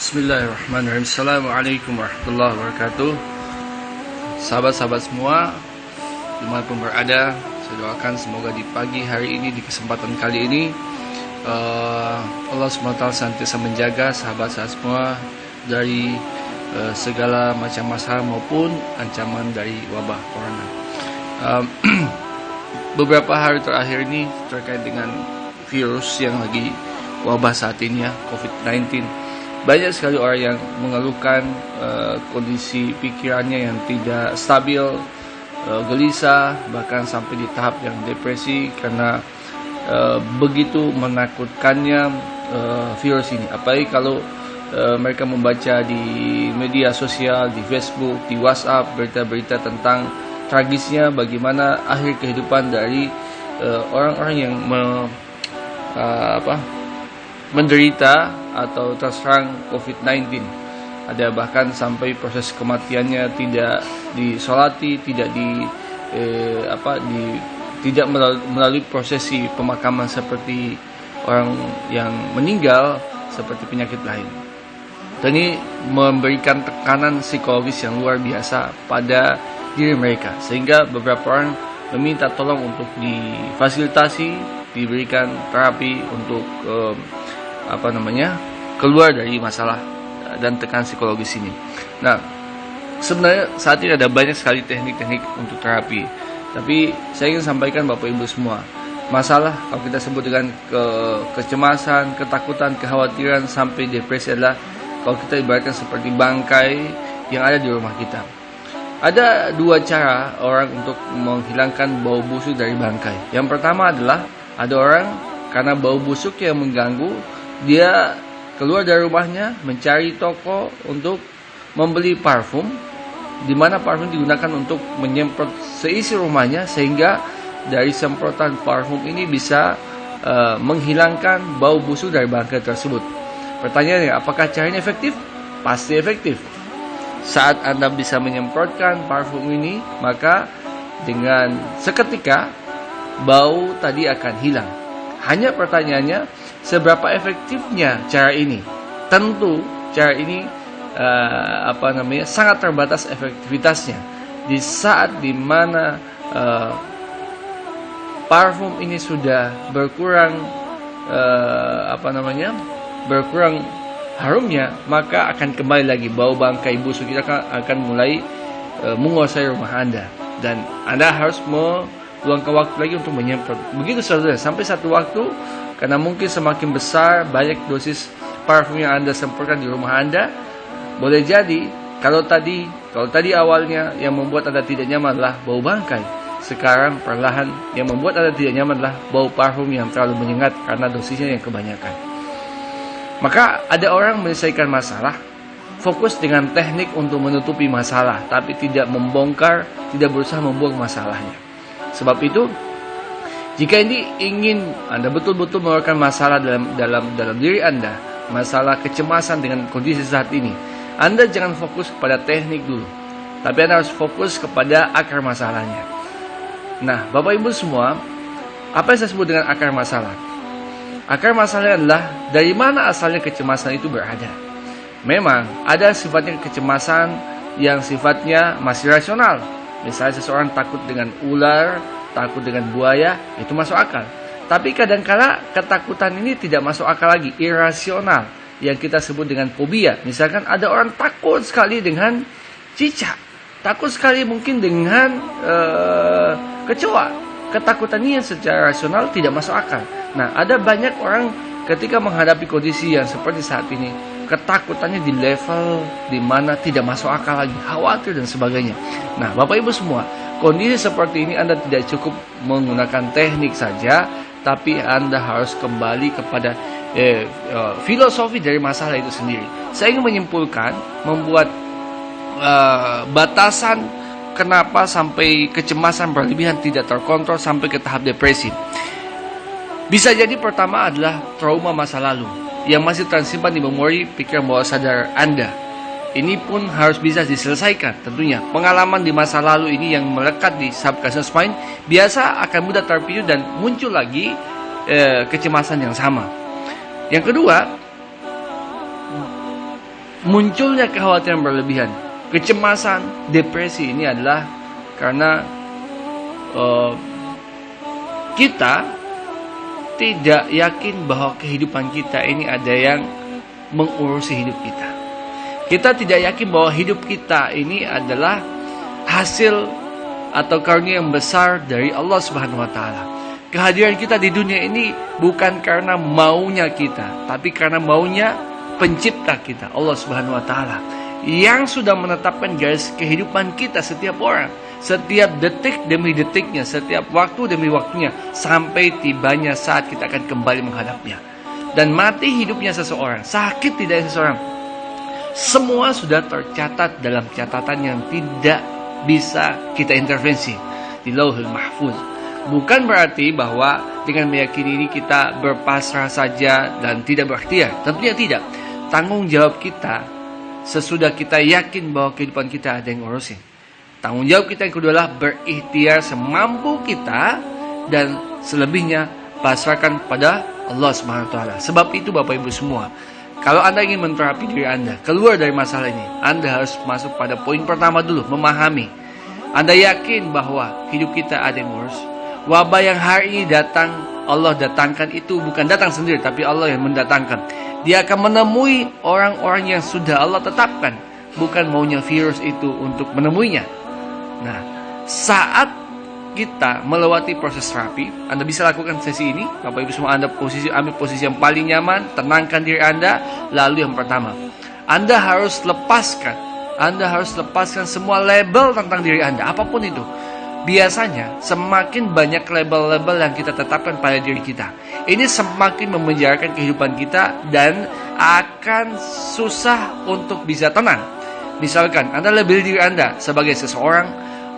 Bismillahirrahmanirrahim. Assalamualaikum warahmatullahi wabarakatuh. Sahabat-sahabat semua, dimanapun berada, saya doakan semoga di pagi hari ini, di kesempatan kali ini, Allah SWT senantiasa menjaga sahabat-sahabat semua dari segala macam masalah maupun ancaman dari wabah corona. Beberapa hari terakhir ini terkait dengan virus yang lagi wabah saat ini ya, COVID-19. Banyak sekali orang yang mengeluhkan kondisi pikirannya yang tidak stabil, gelisah, bahkan sampai di tahap yang depresi karena begitu menakutkannya virus ini. Apalagi kalau mereka membaca di media sosial, di Facebook, di WhatsApp, berita-berita tentang tragisnya bagaimana akhir kehidupan dari orang-orang yang menderita atau terserang COVID-19. Ada bahkan sampai proses kematiannya tidak disolati, tidak tidak melalui prosesi pemakaman seperti orang yang meninggal seperti penyakit lain. Dan ini memberikan tekanan psikologis yang luar biasa pada diri mereka, sehingga beberapa orang meminta tolong untuk difasilitasi, diberikan terapi untuk keluar dari masalah dan tekanan psikologis ini. Nah, sebenarnya saat ini ada banyak sekali teknik-teknik untuk terapi. Tapi saya ingin sampaikan Bapak Ibu semua, masalah kalau kita sebut dengan kecemasan, ketakutan, kekhawatiran sampai depresi adalah kalau kita ibaratkan seperti bangkai yang ada di rumah kita. Ada dua cara orang untuk menghilangkan bau busuk dari bangkai. Yang pertama adalah ada orang karena bau busuk yang mengganggu, dia keluar dari rumahnya mencari toko untuk membeli parfum, di mana parfum digunakan untuk menyemprot seisi rumahnya, sehingga dari semprotan parfum ini bisa menghilangkan bau busuk dari bangkai tersebut. Pertanyaannya, apakah caranya efektif? Pasti efektif. Saat Anda bisa menyemprotkan parfum ini, maka dengan seketika bau tadi akan hilang. Hanya pertanyaannya, seberapa efektifnya cara ini? Tentu cara ini sangat terbatas efektivitasnya. Di saat dimana parfum ini sudah berkurang berkurang harumnya, maka akan kembali lagi bau bangkai busuk kita akan mulai menguasai rumah Anda, dan Anda harus meluangkan waktu lagi untuk menyemprot. Begitu saja sampai satu waktu, karena mungkin semakin besar banyak dosis parfum yang Anda semprotkan di rumah Anda, boleh jadi kalau tadi awalnya yang membuat Anda tidak nyaman adalah bau bangkai, sekarang perlahan yang membuat Anda tidak nyaman adalah bau parfum yang terlalu menyengat karena dosisnya yang kebanyakan. Maka ada orang menyelesaikan masalah fokus dengan teknik untuk menutupi masalah, tapi tidak membongkar, tidak berusaha membuang masalahnya. Sebab itu, jika ini ingin Anda betul-betul mengeluarkan masalah dalam diri Anda, masalah kecemasan dengan kondisi saat ini, Anda jangan fokus kepada teknik dulu, tapi Anda harus fokus kepada akar masalahnya. Nah, Bapak Ibu semua, apa yang saya sebut dengan akar masalah? Akar masalahnya adalah dari mana asalnya kecemasan itu berada. Memang ada sifatnya kecemasan yang sifatnya masih rasional. Misalnya seseorang takut dengan ular, takut dengan buaya, itu masuk akal. Tapi kadang-kala ketakutan ini tidak masuk akal lagi, irasional, yang kita sebut dengan fobia. Misalkan ada orang takut sekali dengan cicak, takut sekali mungkin dengan kecoa. Ketakutan ini yang secara rasional tidak masuk akal. Nah, ada banyak orang ketika menghadapi kondisi yang seperti saat ini, ketakutannya di level di mana tidak masuk akal lagi, khawatir dan sebagainya. Nah, Bapak Ibu semua, kondisi seperti ini Anda tidak cukup menggunakan teknik saja, tapi Anda harus kembali kepada filosofi dari masalah itu sendiri. Saya ingin menyimpulkan, membuat batasan kenapa sampai kecemasan berlebihan tidak terkontrol sampai ke tahap depresi. Bisa jadi pertama adalah trauma masa lalu yang masih tersimpan di memori pikiran bawah sadar Anda. Ini pun harus bisa diselesaikan tentunya. Pengalaman di masa lalu ini yang melekat di subconscious mind biasa akan mudah terpicu dan muncul lagi kecemasan yang sama. Yang kedua, munculnya kekhawatiran berlebihan, kecemasan, depresi, ini adalah karena kita tidak yakin bahwa kehidupan kita ini ada yang mengurusi hidup kita. Kita tidak yakin bahwa hidup kita ini adalah hasil atau karunia yang besar dari Allah Subhanahu wa taala. Kehadiran kita di dunia ini bukan karena maunya kita, tapi karena maunya pencipta kita, Allah Subhanahu wa taala, yang sudah menetapkan garis kehidupan kita setiap orang, setiap detik demi detiknya, setiap waktu demi waktunya, sampai tibanya saat kita akan kembali menghadapnya. Dan mati hidupnya seseorang, sakit tidaknya seseorang, semua sudah tercatat dalam catatan yang tidak bisa kita intervensi di Lauhul Mahfuz. Bukan berarti bahwa dengan meyakini ini kita berpasrah saja dan tidak berikhtiar. Tentunya tidak. Tanggung jawab kita sesudah kita yakin bahwa kehidupan kita ada yang ngurusin. Tanggung jawab kita yang kedua adalah berikhtiar semampu kita, dan selebihnya pasrahkan pada Allah Subhanahu wa taala. Sebab itu Bapak Ibu semua, kalau Anda ingin menterapi diri Anda keluar dari masalah ini, Anda harus masuk pada poin pertama dulu, memahami. Anda yakin bahwa hidup kita ada yang ngurus. Wabah yang hari ini datang, Allah datangkan itu bukan datang sendiri, tapi Allah yang mendatangkan. Dia akan menemui orang-orang yang sudah Allah tetapkan, bukan maunya virus itu untuk menemuinya. Nah, saat kita melewati proses terapi, Anda bisa lakukan sesi ini. Bapak Ibu semua, Anda ambil posisi yang paling nyaman, tenangkan diri Anda. Lalu yang pertama, Anda harus lepaskan semua label tentang diri Anda, apapun itu. Biasanya semakin banyak label-label yang kita tetapkan pada diri kita, ini semakin memenjarakan kehidupan kita dan akan susah untuk bisa tenang. Misalkan Anda label diri Anda sebagai seseorang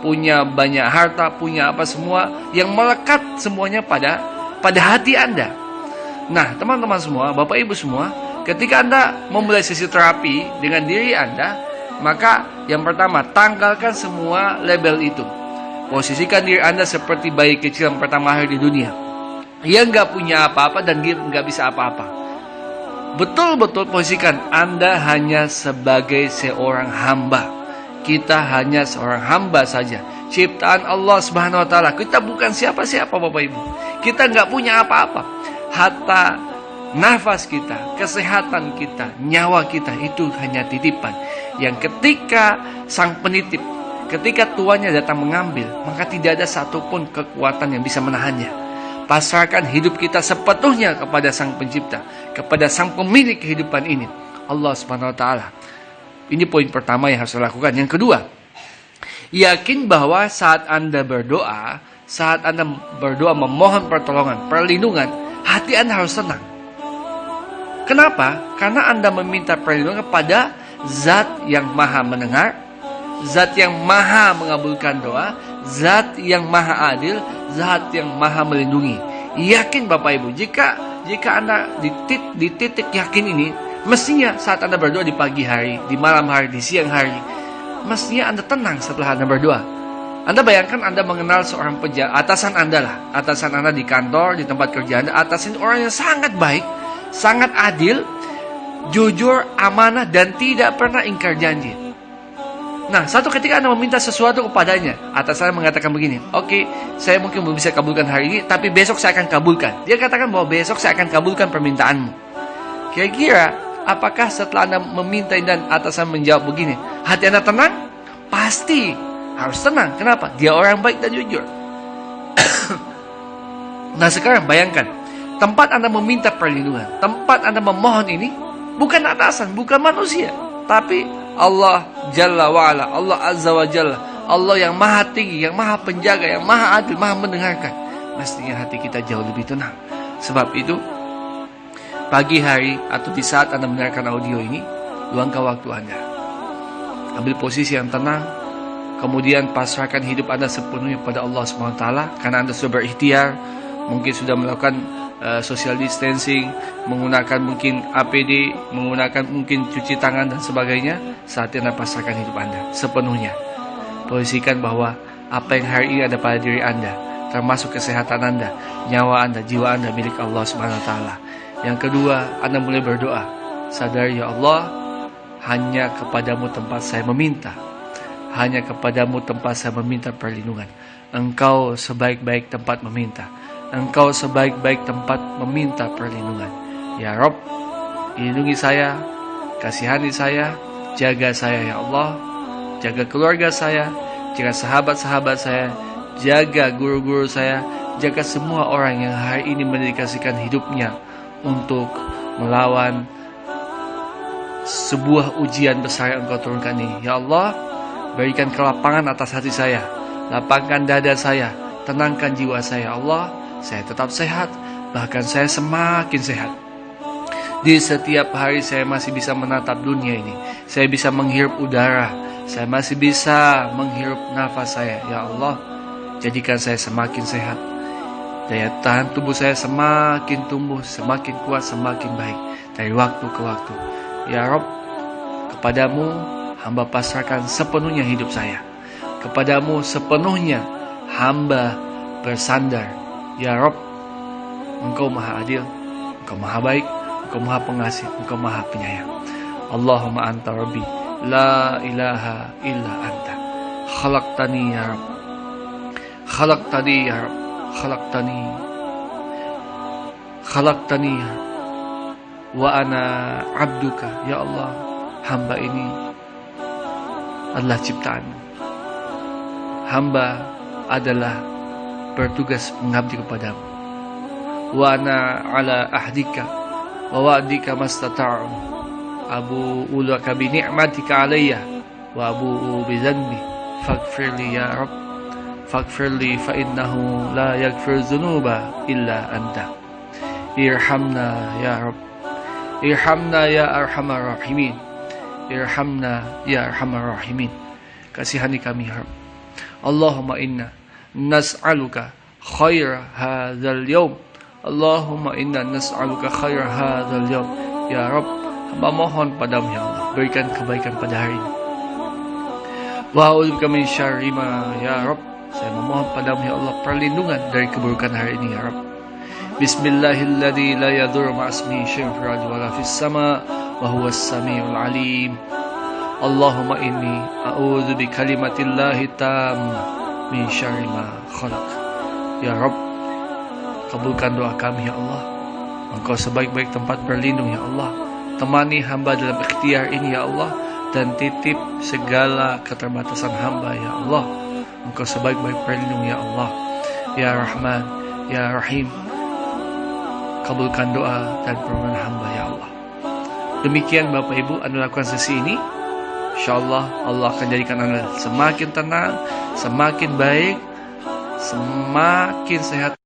punya banyak harta, punya apa semua, yang melekat semuanya pada hati Anda. Nah, teman-teman semua, Bapak Ibu semua, ketika Anda memulai sesi terapi dengan diri Anda, maka yang pertama, tanggalkan semua label itu. Posisikan diri Anda seperti bayi kecil yang pertama hari di dunia, yang gak punya apa-apa dan dia gak bisa apa-apa. Betul-betul posisikan Anda hanya sebagai seorang hamba. Kita hanya seorang hamba saja, ciptaan Allah Subhanahu wa taala. Kita bukan siapa-siapa Bapak Ibu. Kita gak punya apa-apa. Hatta nafas kita, kesehatan kita, nyawa kita itu hanya titipan, yang ketika sang penitip, ketika tuannya datang mengambil, maka tidak ada satupun kekuatan yang bisa menahannya. Pasrahkan hidup kita sepenuhnya kepada sang pencipta, kepada sang pemilik kehidupan ini, Allah Subhanahu wa taala. Ini poin pertama yang harus dilakukan. Yang kedua, yakin bahwa saat Anda berdoa memohon pertolongan, perlindungan, hati Anda harus tenang. Kenapa? Karena Anda meminta perlindungan kepada Zat yang Maha mendengar, Zat yang Maha mengabulkan doa, Zat yang Maha adil, Zat yang Maha melindungi. Yakin Bapak Ibu, jika Anda di titik yakin ini, mestinya saat Anda berdoa di pagi hari, di malam hari, di siang hari, mestinya Anda tenang setelah Anda berdoa. Anda bayangkan Anda mengenal seorang atasan Anda di kantor, di tempat kerja Anda, atasan orang yang sangat baik, sangat adil, jujur, amanah, dan tidak pernah ingkar janji. Nah, satu ketika Anda meminta sesuatu kepadanya, atasan mengatakan begini, oke, saya mungkin belum bisa kabulkan hari ini, tapi besok saya akan kabulkan. Dia katakan bahwa besok saya akan kabulkan permintaanmu. Kira-kira, apakah setelah Anda meminta dan atasan menjawab begini, hati Anda tenang? Pasti harus tenang. Kenapa? Dia orang baik dan jujur. Nah, sekarang bayangkan, tempat Anda meminta perlindungan, tempat Anda memohon ini, bukan atasan, bukan manusia, tapi Allah Jalla wa'ala, Allah Azza wa Jalla, Allah yang maha tinggi, yang maha penjaga, yang maha adil, maha mendengarkan. Mestinya hati kita jauh lebih tenang. Sebab itu, pagi hari atau di saat Anda mendengarkan audio ini, luangkan waktu Anda, ambil posisi yang tenang, kemudian pasrahkan hidup Anda sepenuhnya pada Allah SWT. Karena Anda sudah berikhtiar, mungkin sudah melakukan social distancing, menggunakan mungkin APD, menggunakan mungkin cuci tangan dan sebagainya. Saatnya Anda pasrahkan hidup Anda sepenuhnya. Posisikan bahwa apa yang hari ini ada pada diri Anda, termasuk kesehatan Anda, nyawa Anda, jiwa Anda, milik Allah Subhanahu wa taala. Yang kedua, Anda mulai berdoa. Sadar, ya Allah, hanya kepadamu tempat saya meminta. Hanya kepadamu tempat saya meminta perlindungan. Engkau sebaik-baik tempat meminta. Engkau sebaik-baik tempat meminta perlindungan. Ya Rabb, lindungi saya, kasihani saya, jaga saya ya Allah, jaga keluarga saya, jaga sahabat-sahabat saya, jaga guru-guru saya, jaga semua orang yang hari ini mendedikasikan hidupnya untuk melawan sebuah ujian besar yang Engkau turunkan ini. Ya Allah, berikan kelapangan atas hati saya, lapangkan dada saya, tenangkan jiwa saya. Ya Allah, saya tetap sehat, bahkan saya semakin sehat. Di setiap hari saya masih bisa menatap dunia ini. Saya bisa menghirup udara. Saya masih bisa menghirup nafas saya. Ya Allah, jadikan saya semakin sehat. Daya tahan tubuh saya semakin tumbuh, semakin kuat, semakin baik dari waktu ke waktu. Ya Rabb, kepadamu hamba pasrahkan sepenuhnya hidup saya. Kepadamu sepenuhnya hamba bersandar. Ya Rabb, Engkau maha adil, Engkau maha baik, Engkau maha pengasih, Engkau maha penyayang. Allahumma anta rabbi, la ilaha illa anta. Khalaqtani ya Rabb, khalaqtani ya Rabb, khalaqtani ya Rabb. Wa ana abduka, ya Allah, hamba ini adalah ciptaanmu. Hamba adalah bertugas mengabdi kepadamu. Wa ana ala ahdika wa wa'dika mastata'u. Abu'u laka bi ni'matika alayya wa abu'u bi dhanbi faghfirli ya Rabb, faghfirli fa innahu la yaghfiru dhunuba illa anta. Irhamna ya Rabb, irhamna ya arhamar rahimin, irhamna ya arhamar rahimin. Kasihani kami ya Rabb. Allahumma inna nas'aluka khaira hadzal yawm. Allahumma inna nas'aluka khaira hadzal yawm. Ya Rabb, hamba mohon padamu ya Allah, berikan kebaikan pada hari ini. Wa a'udzubika min syarri ma, ya Rabb, saya memohon padamu ya Allah perlindungan dari keburukan hari ini ya Rabb. Bismillahilladzi la yadurru ma'asmihi syai'un fil ardi wa la fis sama' wa huwas samiul alim. Allahumma inni a'udzu bi kalimatillahi tammah min syarri ma khalaq. Ya Rabb, kabulkan doa kami ya Allah. Engkau sebaik-baik tempat berlindung ya Allah. Temani hamba dalam ikhtiar ini ya Allah, dan titip segala keterbatasan hamba ya Allah. Engkau sebaik-baik berlindung ya Allah. Ya Rahman, ya Rahim, kabulkan doa dan permohonan hamba ya Allah. Demikian Bapak Ibu, Anda lakukan sesi ini, InsyaAllah Allah akan jadikan Anda semakin tenang, semakin baik, semakin sehat.